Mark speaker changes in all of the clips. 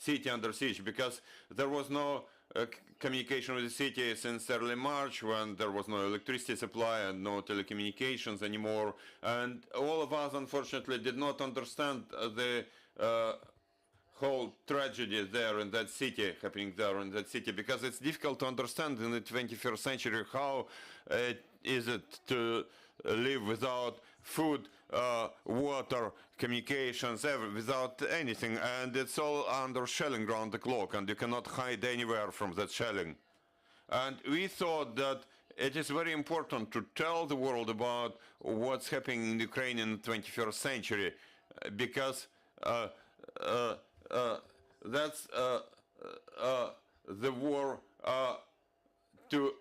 Speaker 1: city under siege, because there was no communication with the city since early March, when there was no electricity supply and no telecommunications anymore. And all of us, unfortunately, did not understand the whole tragedy there in that city, happening there in that city, because it's difficult to understand in the 21st century how is it to live without food, water, communications, without anything, and it's all under shelling around the clock, and you cannot hide anywhere from that shelling. And we thought that it is very important to tell the world about what's happening in Ukraine in the 21st century, because that's the war to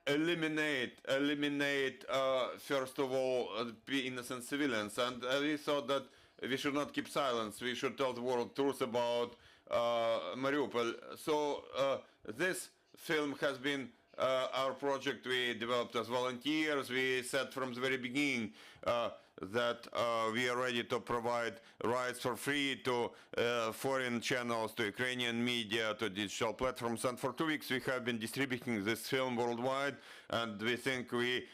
Speaker 1: eliminate first of all innocent civilians, and we thought that we should not keep silence. We should tell the world truth about Mariupol. So this film has been our project we developed as volunteers. We said from the very beginning that we are ready to provide rights for free to foreign channels, to Ukrainian media, to digital platforms. And for 2 weeks we have been distributing this film worldwide, and we think we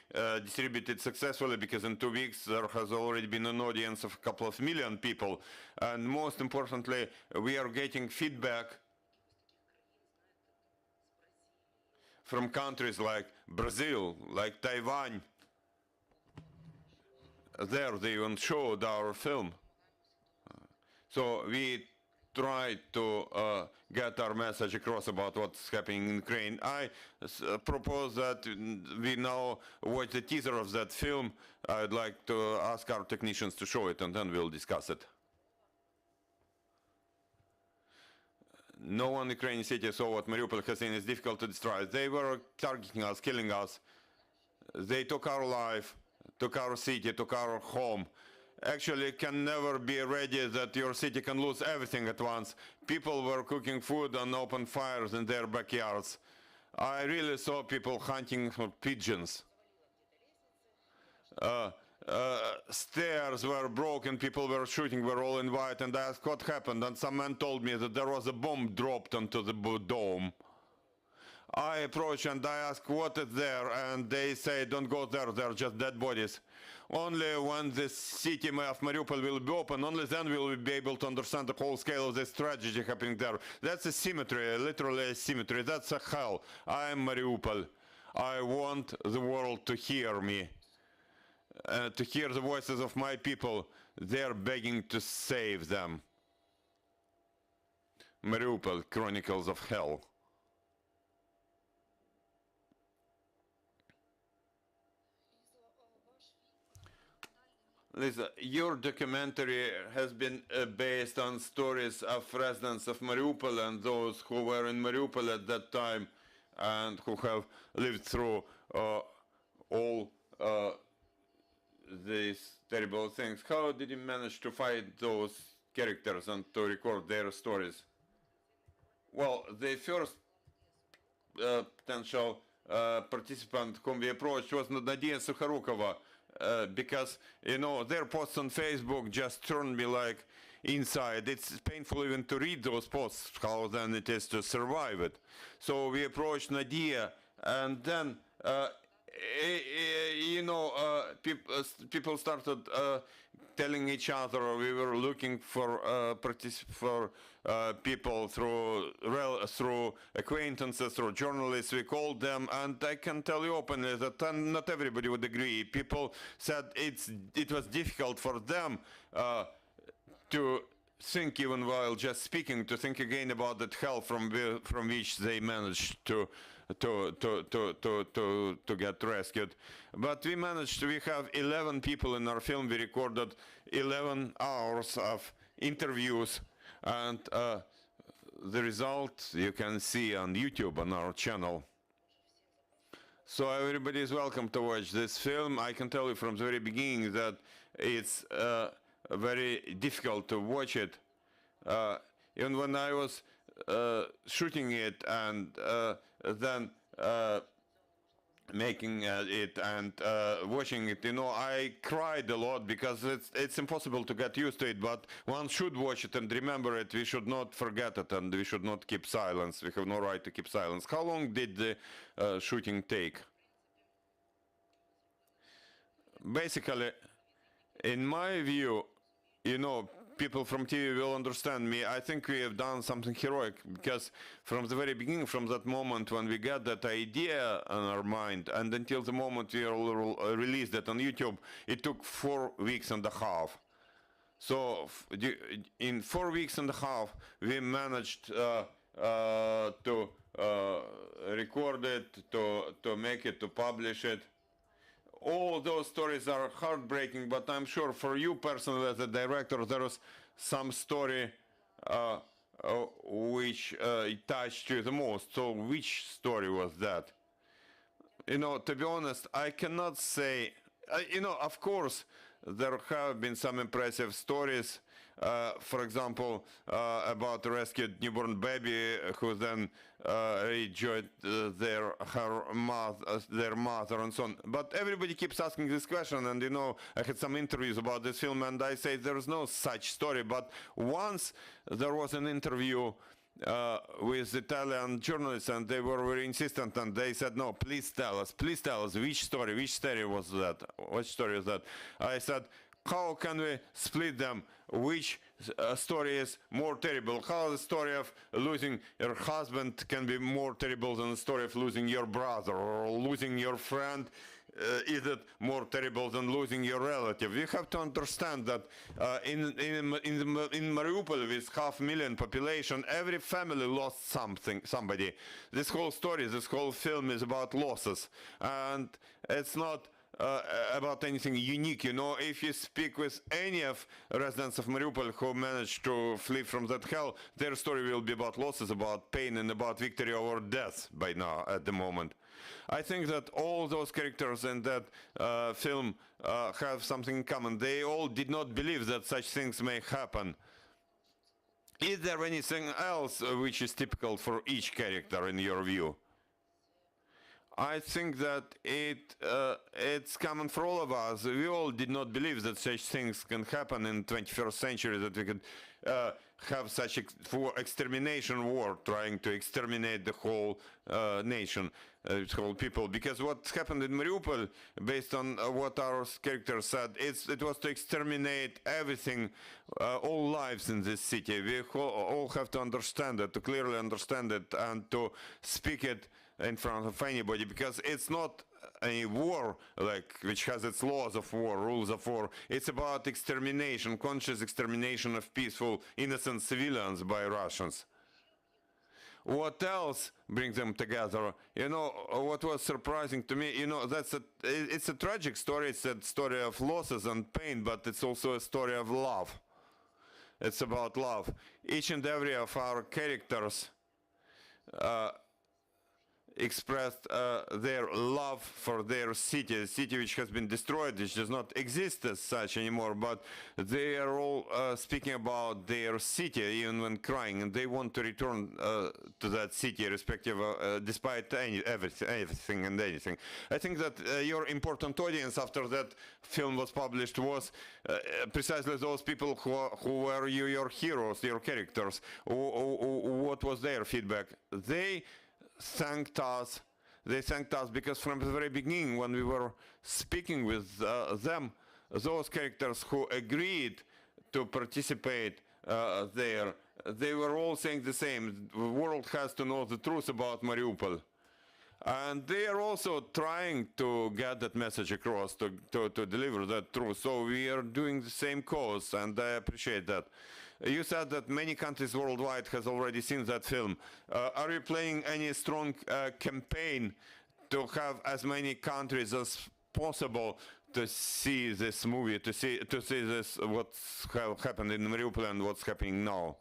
Speaker 1: distributed successfully, because in 2 weeks there has already been an audience of a couple of million people. And most importantly, we are getting feedback from countries like Brazil, like Taiwan. There they even showed our film. So we tried to get our message across about what's happening in Ukraine. I propose that we now watch the teaser of that film. I'd like to ask our technicians to show it, and then we'll discuss it. No one Ukrainian city saw what Mariupol has seen. It's difficult to destroy. They were targeting us, killing us. They took our life, took our city, took our home. Actually, it can never be ready that your city can lose everything at once. People were cooking food on open fires in their backyards. I really saw people hunting for pigeons. Stairs were broken, people were shooting, were all in white, and I asked what happened, and some man told me that there was a bomb dropped onto the dome. I approached and I asked what is there, and they say don't go there, they're just dead bodies. Only when the city of Mariupol will be open, only then will we be able to understand the whole scale of this tragedy happening there. That's a cemetery, literally a cemetery, that's a hell. I am Mariupol. I want the world to hear me. To hear the voices of my people. They're begging to save them. Mariupol, Chronicles of Hell. Liza, your documentary has been based on stories of residents of Mariupol and those who were in Mariupol at that time and who have lived through all these terrible things. How did you manage to find those characters and to record their stories? Well, the first potential participant whom we approached was Nadia Sukharukova, because, you know, their posts on Facebook just turned me like inside. It's painful even to read those posts, how then it is to survive it. So we approached Nadia, and then you know, people started telling each other. We were looking for people through acquaintances, through journalists. We called them, and I can tell you openly that not everybody would agree. People said it was difficult for them to think, even while just speaking, to think again about that hell from which they managed to get rescued. But we managed. We have 11 people in our film. We recorded 11 hours of interviews, and the result you can see on YouTube on our channel. So everybody is welcome to watch this film. I can tell you from the very beginning that it's very difficult to watch it. Even when I was shooting it, and then making it and watching it, I cried a lot because it's impossible to get used to it, but one should watch it and remember it. We should not forget it, and we should not keep silence. We have no right to keep silence. How long did the shooting take? Basically, in my view, people from TV will understand me. I think we have done something heroic because from the very beginning, from that moment when we got that idea on our mind and until the moment we released it on YouTube, it took 4 weeks and a half. So in 4 weeks and a half, we managed to record it, to make it, to publish it. All those stories are heartbreaking, but I'm sure for you personally as a director, there was some story which touched you the most. So which story was that? To be honest, I cannot say, of course, there have been some impressive stories. For example, about a rescued newborn baby who then rejoined their mother and so on. But everybody keeps asking this question, and I had some interviews about this film, and I say there is no such story. But once there was an interview with Italian journalists, and they were very insistent, and they said, no, please tell us, which story was that? Which story is that? I said, how can we split them? Which story is more terrible? How the story of losing your husband can be more terrible than the story of losing your brother or losing your friend? Is it more terrible than losing your relative? You have to understand that in Mariupol, with 500,000 population, every family lost somebody. This whole story, this whole film is about losses, and it's not about anything unique. If you speak with any of residents of Mariupol who managed to flee from that hell, their story will be about losses, about pain, and about victory over death by now, at the moment. I think that all those characters in that film have something in common. They all did not believe that such things may happen. Is there anything else which is typical for each character in your view? I think that it's common for all of us. We all did not believe that such things can happen in 21st century, that we could have such extermination war, trying to exterminate the whole nation, whole people. Because what happened in Mariupol, based on what our characters said, it was to exterminate everything, all lives in this city. We all have to understand it, to clearly understand it, and to speak it in front of anybody, because it's not a war which has its laws of war, rules of war. It's about extermination, conscious extermination of peaceful, innocent civilians by Russians. What else brings them together? What was surprising to me, it's a tragic story. It's a story of losses and pain, but it's also a story of love. It's about love. Each and every of our characters expressed their love for their city, a city which has been destroyed, which does not exist as such anymore, but they are all speaking about their city, even when crying, and they want to return to that city, irrespective of, despite everything and anything. I think that your important audience after that film was published was precisely those people who were your heroes, your characters. What was their feedback? They thanked us because from the very beginning, when we were speaking with them, those characters who agreed to participate there, they were all saying the same: the world has to know the truth about Mariupol. And they are also trying to get that message across, to deliver that truth. So we are doing the same cause, and I appreciate that. You said that many countries worldwide has already seen that film. Are you planning any strong campaign to have as many countries as possible to see this movie, to see this, what's happened in Mariupol and what's happening now?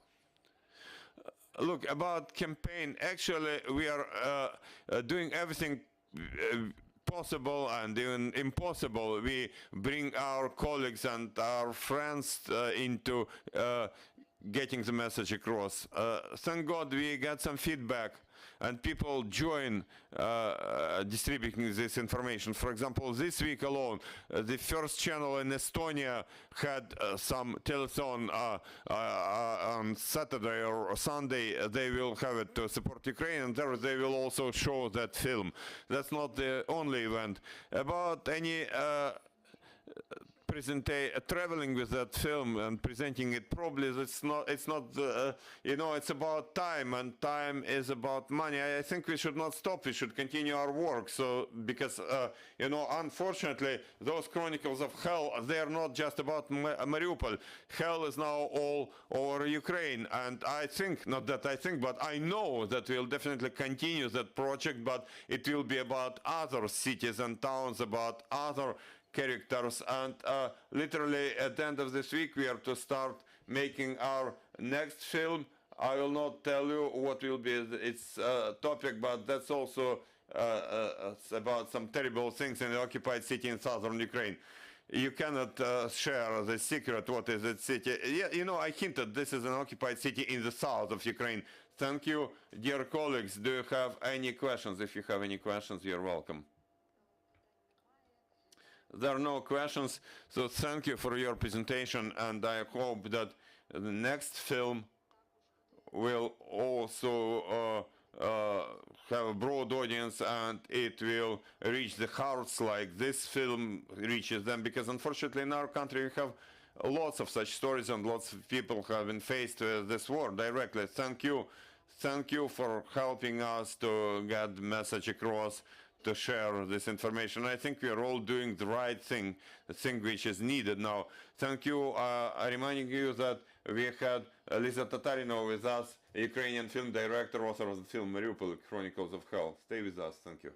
Speaker 1: Look, about campaign, actually we are doing everything possible and even impossible. We bring our colleagues and our friends into getting the message across. Thank God we got some feedback and people join distributing this information. For example, this week alone, the first channel in Estonia had some telethon on Saturday or Sunday. They will have it to support Ukraine, and there they will also show that film. That's not the only event. About any traveling with that film and presenting it, probably it's not it's about time, and time is about money. I think we should not stop, we should continue our work. So because unfortunately those Chronicles of Hell, they are not just about Mariupol. Hell is now all over Ukraine, and I think, not that I think, but I know that we'll definitely continue that project, but it will be about other cities and towns, about other characters, and literally at the end of this week we are to start making our next film. I will not tell you what will be its topic, but that's also it's about some terrible things in the occupied city in southern Ukraine. You cannot share the secret what is that city. Yeah, I hinted this is an occupied city in the south of Ukraine. Thank you, dear colleagues. Do you have any questions? If you have any questions, you're welcome. There are no questions, so thank you for your presentation, and I hope that the next film will also have a broad audience, and it will reach the hearts like this film reaches them, because unfortunately in our country we have lots of such stories, and lots of people have been faced with this war directly. Thank you for helping us to get the message across, to share this information. I think we are all doing the right thing, the thing which is needed now. Thank you. Reminding you that we had Liza Tatarinova with us, a Ukrainian film director, author of the film Mariupol, Chronicles of Hell. Stay with us. Thank you.